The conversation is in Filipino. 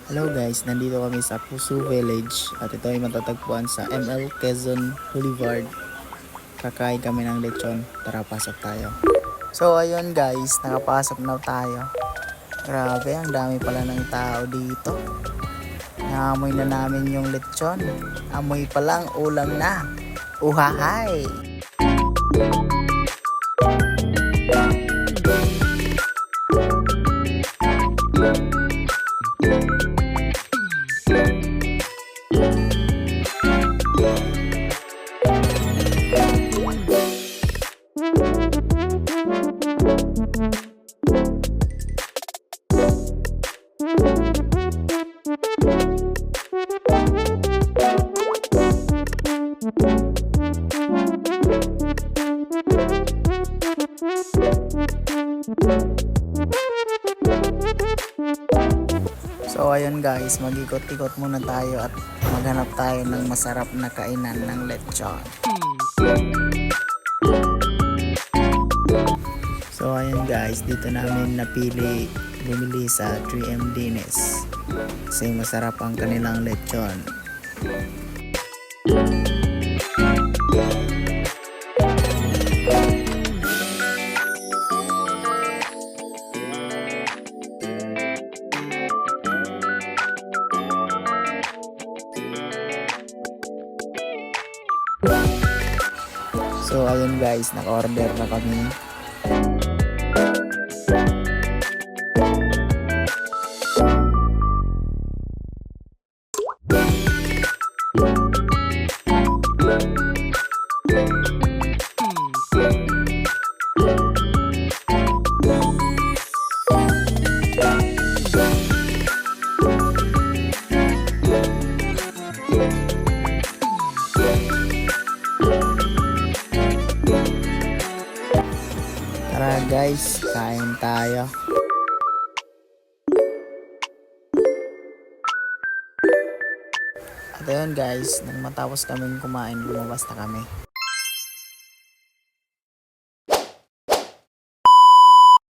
Hello guys, nandito kami sa Puso Village at ito ay matatagpuan sa ML Quezon Boulevard. Kakain kami ng lechon. Tara, pasok tayo. So ayun guys, nakapasok na tayo. Grabe, ang dami pala ng tao dito. Naamoy na namin yung lechon. Amoy pa lang, ulam na. Uhahay! So ayun guys, mag-ikot-ikot muna tayo at maghanap tayo ng masarap na kainan ng lechon. So ayun guys, dito namin napili bumili sa 3M Dines kasi masarap ang kanilang lechon. So ayun guys, naka-order na kami. Tara guys, kain tayo. At ayun guys, nang matapos kaming kumain, lumabas na kami.